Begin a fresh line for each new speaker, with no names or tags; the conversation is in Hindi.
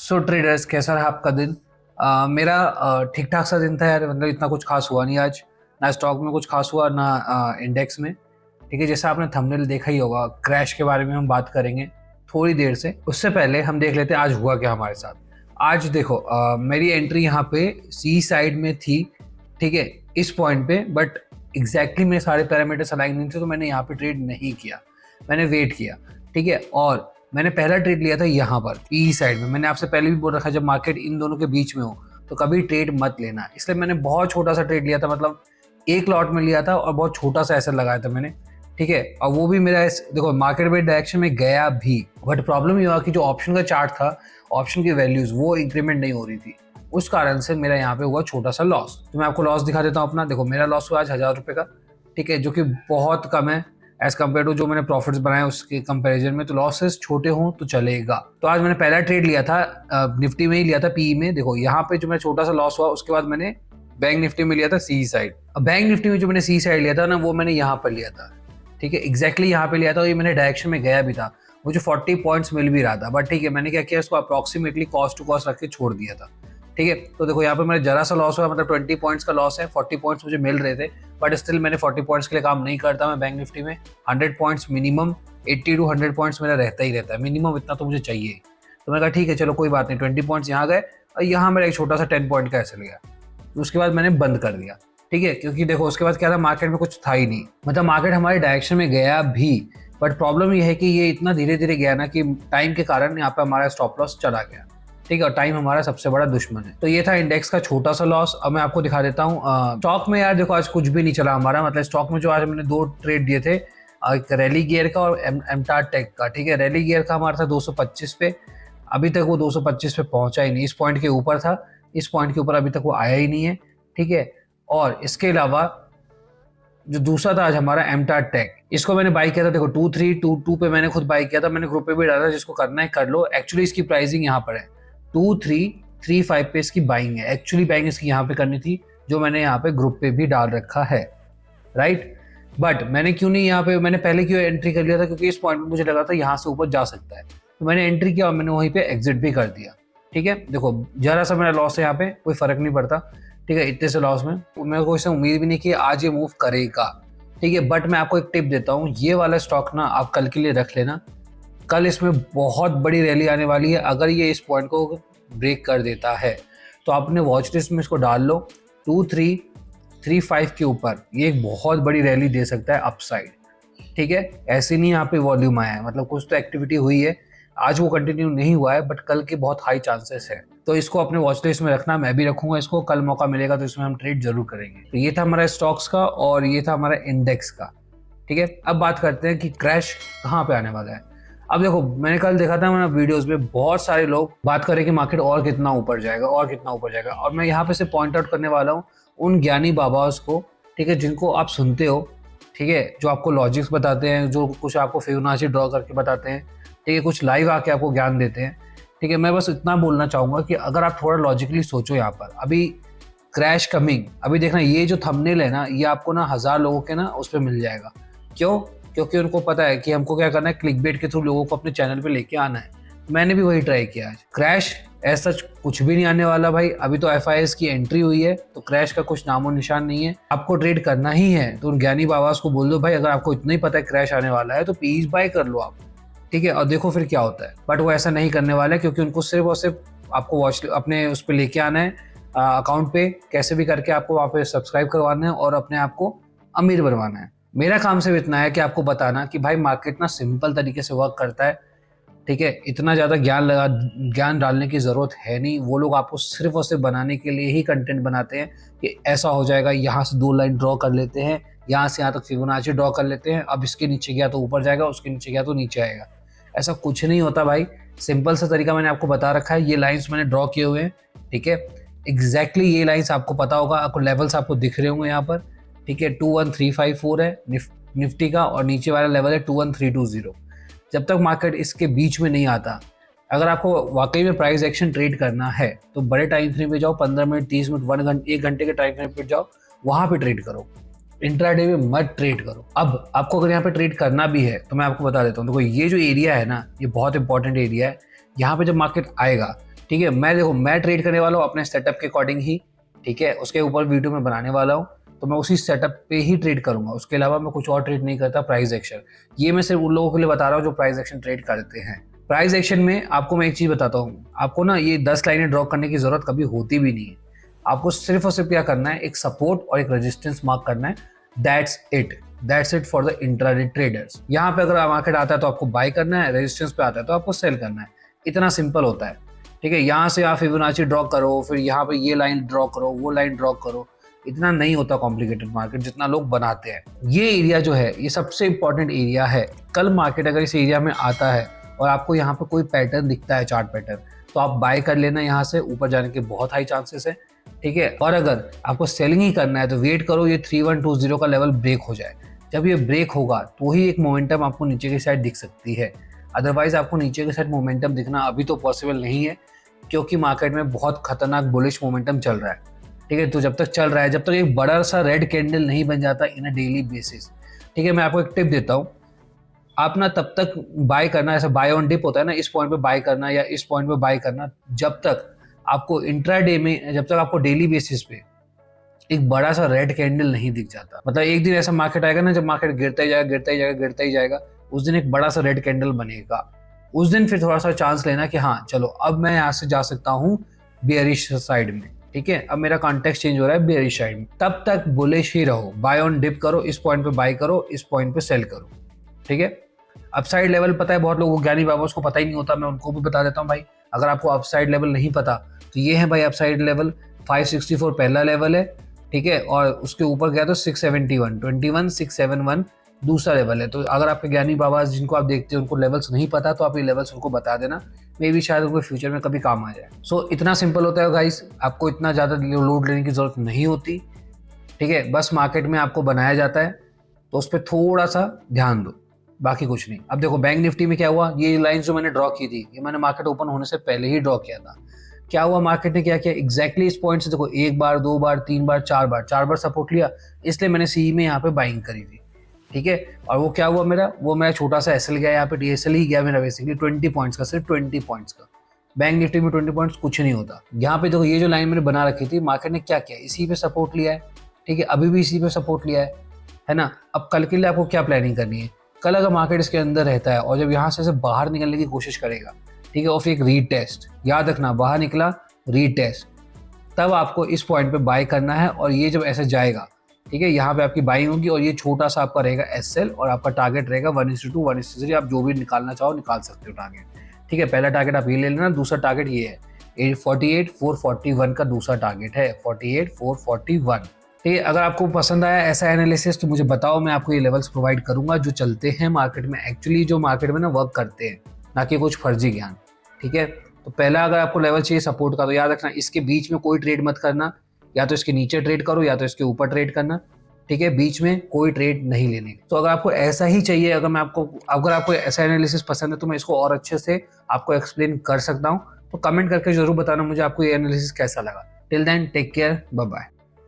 सो ट्रेडर्स, कैसा रहा आपका दिन? मेरा ठीक ठाक सा दिन था यार। मतलब इतना कुछ खास हुआ नहीं आज। ना स्टॉक में कुछ खास हुआ, ना इंडेक्स में। ठीक है, जैसा आपने थंबनेल देखा ही होगा, क्रैश के बारे में हम बात करेंगे थोड़ी देर से। उससे पहले हम देख लेते हैं आज हुआ क्या हमारे साथ। आज देखो, मेरी एंट्री यहाँ पे सी साइड में थी। ठीक है, इस पॉइंट पे, बट एग्जैक्टली मेरे सारे पैरामीटर्स अलाइन नहीं थे, तो मैंने यहाँ पे ट्रेड नहीं किया। मैंने वेट किया। ठीक है, और मैंने पहला ट्रेड लिया था यहाँ पर पी साइड में। मैंने आपसे पहले भी बोल रखा है, जब मार्केट इन दोनों के बीच में हो तो कभी ट्रेड मत लेना। इसलिए मैंने बहुत छोटा सा ट्रेड लिया था, मतलब एक लॉट में लिया था और बहुत छोटा सा ऐसा लगाया था मैंने। ठीक है, और वो भी मेरा देखो मार्केट में डायरेक्शन में गया भी, बट प्रॉब्लम ये हुआ कि जो ऑप्शन का चार्ट था, ऑप्शन की वैल्यूज वो इंक्रीमेंट नहीं हो रही थी। उस कारण से मेरा यहाँ पे हुआ छोटा सा लॉस। तो मैं आपको लॉस दिखा देता हूँ अपना। देखो, मेरा लॉस हुआ आज 1000 रुपये का। ठीक है, जो कि बहुत कम है एज कम्पेयर टू जो मैंने प्रॉफिट्स बनाए उसके कंपैरिजन में। तो लॉसेस छोटे हों तो चलेगा। तो आज मैंने पहला ट्रेड लिया था निफ्टी में ही लिया था, पी में। देखो यहाँ पे जो मेरा छोटा सा लॉस हुआ, उसके बाद मैंने बैंक निफ्टी में लिया था सी साइड। अब बैंक निफ्टी में जो मैंने सी साइड लिया था ना, वो मैंने यहाँ पर लिया था। ठीक है, एग्जैक्टली यहाँ पे लिया था और ये मैंने डायरेक्शन में गया भी था। मुझे 40 पॉइंट्स मिल भी रहा था, बट ठीक है, मैंने क्या किया, इसको अप्रॉक्सीमेटली कॉस्ट टू कॉस्ट रख के छोड़ दिया था। ठीक है, तो देखो यहाँ पे मेरा जरा सा लॉस हुआ, मतलब 20 पॉइंट्स का लॉस है। 40 पॉइंट्स मुझे मिल रहे थे, बट स्टिल मैंने 40 पॉइंट्स के लिए काम नहीं करता मैं बैंक निफ्टी में। 100 पॉइंट्स मिनिमम, 80 टू 100 पॉइंट्स मेरा रहता ही रहता है मिनिमम, इतना तो मुझे चाहिए। तो मैंने कहा ठीक है, चलो कोई बात नहीं। 20 पॉइंट्स यहाँ गए और यहाँ मेरा एक छोटा सा 10 पॉइंट का ऐसे गया। उसके बाद मैंने बंद कर दिया। ठीक है, क्योंकि देखो उसके बाद क्या था, मार्केट में कुछ था ही नहीं। मतलब मार्केट हमारे डायरेक्शन में गया भी, बट प्रॉब्लम ये है कि ये इतना धीरे धीरे गया ना कि टाइम के कारण यहाँ पे हमारा स्टॉप लॉस चला गया। ठीक है, और टाइम हमारा सबसे बड़ा दुश्मन है। तो ये था इंडेक्स का छोटा सा लॉस। अब मैं आपको दिखा देता हूँ स्टॉक में। यार देखो, आज कुछ भी नहीं चला हमारा। मतलब स्टॉक में जो आज मैंने 2 ट्रेड दिए थे, एक रैली गियर का और एमटार टेक का। ठीक है, रैली गियर का हमारा था 225 पे। अभी तक वो 225 पे पहुंचा ही नहीं। इस पॉइंट के ऊपर था, इस पॉइंट के ऊपर अभी तक वो आया ही नहीं है। ठीक है, और इसके अलावा जो दूसरा था आज हमारा एमटार टेक, इसको मैंने बाई किया था। देखो 2322 पे मैंने खुद बाई किया था। मैंने ग्रुप पे भी डाला, जिसको करना है कर लो। एक्चुअली इसकी प्राइसिंग यहाँ पर है 2335 पे इसकी बाइंग है। एक्चुअली बाइंग इसकी यहाँ पे करनी थी, जो मैंने यहाँ पे ग्रुप पे भी डाल रखा है, राइट। बट मैंने क्यों नहीं यहाँ पे, मैंने पहले क्यों एंट्री कर लिया था, क्योंकि इस पॉइंट पे मुझे लगा था यहाँ से ऊपर जा सकता है। तो मैंने एंट्री किया और मैंने वहीं पे एग्जिट भी कर दिया। ठीक है, देखो जरा सा मेरा लॉस है यहाँ पे, कोई फर्क नहीं पड़ता। ठीक है, इतने से लॉस में मेरे को इससे उम्मीद भी नहीं कि आज ये मूव करेगा। ठीक है, बट मैं आपको एक टिप देता हूँ, ये वाला स्टॉक ना आप कल के लिए रख लेना। कल इसमें बहुत बड़ी रैली आने वाली है। अगर ये इस पॉइंट को ब्रेक कर देता है तो आप अपने वॉच लिस्ट में इसको डाल लो। 2335 के ऊपर ये एक बहुत बड़ी रैली दे सकता है अपसाइड। ठीक है, ऐसे नहीं यहाँ पे वॉल्यूम आया है, मतलब कुछ तो एक्टिविटी हुई है। आज वो कंटिन्यू नहीं हुआ है, बट कल के बहुत हाई चांसेस है। तो इसको अपने वॉच लिस्ट में रखना, मैं भी रखूंगा इसको। कल मौका मिलेगा तो इसमें हम ट्रेड जरूर करेंगे। तो ये था हमारा स्टॉक्स का और ये था हमारा इंडेक्स का। ठीक है, अब बात करते हैं कि क्रैश कहाँ पे आने वाला है। अब देखो, मैंने कल देखा था मैंने वीडियोस में, बहुत सारे लोग बात करें कि मार्केट और कितना ऊपर जाएगा और कितना ऊपर जाएगा। और मैं यहाँ पे से पॉइंट आउट करने वाला हूँ उन ज्ञानी बाबाओं को, ठीक है, जिनको आप सुनते हो। ठीक है, जो आपको लॉजिक्स बताते हैं, जो कुछ आपको फिबोनाची ड्रॉ करके बताते हैं। ठीक है, कुछ लाइव आके आपको ज्ञान देते हैं। ठीक है, मैं बस इतना बोलना चाहूँगा कि अगर आप थोड़ा लॉजिकली सोचो यहाँ पर, अभी क्रैश कमिंग, अभी देखना ये जो थंबनेल है ना, ये आपको ना 1000 लोगों के ना उस पर मिल जाएगा। क्यों? क्योंकि उनको पता है कि हमको क्या करना है, क्लिकबेट के थ्रू लोगों को अपने चैनल पे लेके आना है। मैंने भी वही ट्राई किया आज। क्रैश ऐसा कुछ भी नहीं आने वाला भाई। अभी तो FIS की एंट्री हुई है, तो क्रैश का कुछ नामो निशान नहीं है। आपको ट्रेड करना ही है तो उन ज्ञानी बाबास को बोल दो भाई, अगर आपको इतना ही पता है क्रैश आने वाला है तो प्लीज बाय कर लो आप। ठीक है, और देखो फिर क्या होता है। बट वो ऐसा नहीं करने वाला है, क्योंकि उनको सिर्फ और सिर्फ आपको वॉच अपने उस पर लेके आना है, अकाउंट पे कैसे भी करके आपको वहाँ पे सब्सक्राइब करवाना है और अपने आप को अमीर बनवाना है। मेरा काम सिर्फ इतना है कि आपको बताना कि भाई मार्केट ना सिंपल तरीके से वर्क करता है। ठीक है, इतना ज़्यादा ज्ञान डालने की ज़रूरत है नहीं। वो लोग आपको सिर्फ और सिर्फ बनाने के लिए ही कंटेंट बनाते हैं कि ऐसा हो जाएगा, यहाँ से 2 लाइन ड्रॉ कर लेते हैं, यहाँ से यहाँ तक फिबोनाची ड्रॉ कर लेते हैं, अब इसके नीचे गया तो ऊपर जाएगा, उसके नीचे गया तो नीचे आएगा। ऐसा कुछ नहीं होता भाई। सिंपल सा तरीका मैंने आपको बता रखा है। ये लाइन्स मैंने ड्रॉ किए हुए हैं। ठीक है, एग्जैक्टली ये लाइन्स आपको पता होगा, आपको लेवल्स आपको दिख रहे होंगे यहाँ पर। ठीक है, 21354 है निफ्टी का और नीचे वाला लेवल है 21320। जब तक मार्केट इसके बीच में नहीं आता, अगर आपको वाकई में प्राइस एक्शन ट्रेड करना है तो बड़े टाइम फ्रेम पे जाओ, 15 मिनट, 30 मिनट, 1 घंटे के टाइम फ्रेम पे जाओ, वहां पे ट्रेड करो। इंट्राडे में मत ट्रेड करो। अब आपको अगर यहाँ पे ट्रेड करना भी है तो मैं आपको बता देता हूँ, देखो ये जो एरिया है ना, ये बहुत इंपॉर्टेंट एरिया है। यहाँ पे जब मार्केट आएगा ठीक है, मैं ट्रेड करने वाला हूँ अपने सेटअप के अकॉर्डिंग ही, ठीक है, उसके ऊपर वीडियो में बनाने वाला हूँ, तो मैं उसी सेटअप पे ही ट्रेड करूंगा, उसके अलावा मैं कुछ और ट्रेड नहीं करता प्राइस एक्शन। ये मैं सिर्फ उन लोगों के लिए बता रहा हूँ जो प्राइस एक्शन ट्रेड करते हैं। प्राइस एक्शन में आपको मैं एक चीज बताता हूँ, आपको ना ये 10 लाइनें ड्रॉ करने की जरूरत कभी होती भी नहीं है। आपको सिर्फ और सिर्फ क्या करना है, एक सपोर्ट और एक रेजिस्टेंस मार्क करना है, that's it for the intraday traders. यहाँ पे अगर मार्केट आता है तो आपको बाय करना है, रेजिस्टेंस पे आता है तो आपको सेल करना है, इतना सिंपल होता है। ठीक है, यहाँ से आप फिबोनाची ड्रॉ करो, फिर यहाँ पे ये लाइन ड्रॉ करो, वो लाइन ड्रॉ करो, इतना नहीं होता कॉम्प्लिकेटेड मार्केट जितना लोग बनाते हैं। ये एरिया जो है ये सबसे इंपॉर्टेंट एरिया है। कल मार्केट अगर इस एरिया में आता है और आपको यहाँ पे कोई पैटर्न दिखता है, चार्ट पैटर्न, तो आप बाय कर लेना, यहाँ से ऊपर जाने के बहुत हाई चांसेस है। ठीक है, और अगर आपको सेलिंग ही करना है तो वेट करो ये 3120 का लेवल ब्रेक हो जाए। जब ये ब्रेक होगा तो ही एक मोमेंटम आपको नीचे की साइड दिख सकती है, अदरवाइज आपको नीचे की साइड मोमेंटम दिखना अभी तो पॉसिबल नहीं है, क्योंकि मार्केट में बहुत खतरनाक बुलिश मोमेंटम चल रहा है। ठीक है, तो जब तक चल रहा है, जब तक एक बड़ा सा रेड कैंडल नहीं बन जाता इन अ डेली बेसिस, ठीक है, मैं आपको एक टिप देता हूँ, आप ना तब तक बाय करना, ऐसा बाय ऑन डिप होता है ना, इस पॉइंट पे बाय करना या इस पॉइंट पे बाय करना, जब तक आपको इंट्राडे में, जब तक आपको डेली बेसिस पे एक बड़ा सा रेड कैंडल नहीं दिख जाता। मतलब एक दिन ऐसा मार्केट आएगा ना, जब मार्केट गिरता ही जाएगा, गिरता ही जाएगा, गिरता ही जाएगा, उस दिन एक बड़ा सा रेड कैंडल बनेगा। उस दिन फिर थोड़ा सा चांस लेना कि हाँ चलो अब मैं यहाँ से जा सकता हूँ बेयरिश साइड में। ठीक है, अब मेरा कॉन्टेक्स्ट चेंज हो रहा है बेयरिश साइड में, तब तक बुलिश ही रहो, बाय ऑन डिप करो, इस पॉइंट पे बाय करो, इस पॉइंट पे सेल करो। ठीक है, अपसाइड लेवल पता है बहुत लोगों को, ज्ञानी बाबा को पता ही नहीं होता, मैं उनको भी बता देता हूँ भाई, अगर आपको अपसाइड लेवल नहीं पता तो ये है भाई अपसाइड लेवल 564 पहला लेवल है। ठीक है, और उसके ऊपर गया तो 671 21671 दूसरा लेवल है। तो अगर आपके ज्ञानी बाबा जिनको आप देखते हैं उनको लेवल्स नहीं पता तो आप ये लेवल्स उनको बता देना, मे भी शायद उनको फ्यूचर में कभी काम आ जाए। सो इतना सिंपल होता है गाइस, आपको इतना ज़्यादा लोड लेने की जरूरत नहीं होती। ठीक है, बस मार्केट में आपको बनाया जाता है तो उस पर थोड़ा सा ध्यान दो, बाकी कुछ नहीं। अब देखो बैंक निफ्टी में क्या हुआ, ये लाइन जो मैंने ड्रॉ की थी ये मैंने मार्केट ओपन होने से पहले ही ड्रॉ किया था। क्या हुआ, मार्केट ने क्या किया एग्जैक्टली इस पॉइंट से, देखो एक बार, दो बार, तीन बार, चार बार सपोर्ट लिया, इसलिए मैंने सी में यहाँ पे बाइंग करी थी। ठीक है, और वो क्या हुआ मेरा छोटा सा एसएल गया, यहाँ पे डीएसएल ही गया मेरा बेसिकली 20 पॉइंट्स का, सिर्फ 20 पॉइंट्स का। बैंक निफ्टी में 20 पॉइंट्स कुछ नहीं होता। यहाँ पे देखो ये जो लाइन मैंने बना रखी थी, मार्केट ने क्या किया, इसी पे सपोर्ट लिया है। ठीक है, अभी भी इसी पे सपोर्ट लिया है ना। अब कल के लिए आपको क्या प्लानिंग करनी है, कल अगर मार्केट इसके अंदर रहता है और जब यहाँ से बाहर निकलने की कोशिश करेगा, ठीक है, और फिर एक रीटेस्ट, याद रखना बाहर निकला रीटेस्ट, तब आपको इस पॉइंट पे बाय करना है। और ये जब ऐसे जाएगा, ठीक है, यहाँ पे आपकी बाइंग होगी और ये छोटा सा आपका रहेगा एसएल और आपका टारगेट रहेगा 1:2 1:3, आप जो भी निकालना चाहो निकाल सकते हो टारगेट। ठीक है, पहला टारगेट आप ये ले लेना, दूसरा टारगेट ये है 48,441 का दूसरा टारगेट है 48,441। ठीक है, अगर आपको पसंद आया ऐसा एनालिसिस तो मुझे बताओ, मैं आपको ये लेवल्स प्रोवाइड करूंगा जो चलते हैं मार्केट में, एक्चुअली जो मार्केट में ना वर्क करते हैं, ना कि कुछ फर्जी ज्ञान। ठीक है, तो पहला अगर आपको लेवल चाहिए सपोर्ट का तो याद रखना इसके बीच में कोई ट्रेड मत करना, या तो इसके नीचे ट्रेड करो या तो इसके ऊपर ट्रेड करना। ठीक है, बीच में कोई ट्रेड नहीं लेने। तो अगर आपको ऐसा ही चाहिए, अगर आपको ऐसा एनालिसिस पसंद है तो मैं इसको और अच्छे से आपको एक्सप्लेन कर सकता हूँ, तो कमेंट करके जरूर बताना मुझे आपको ये एनालिसिस कैसा लगा। Till then take care, bye bye.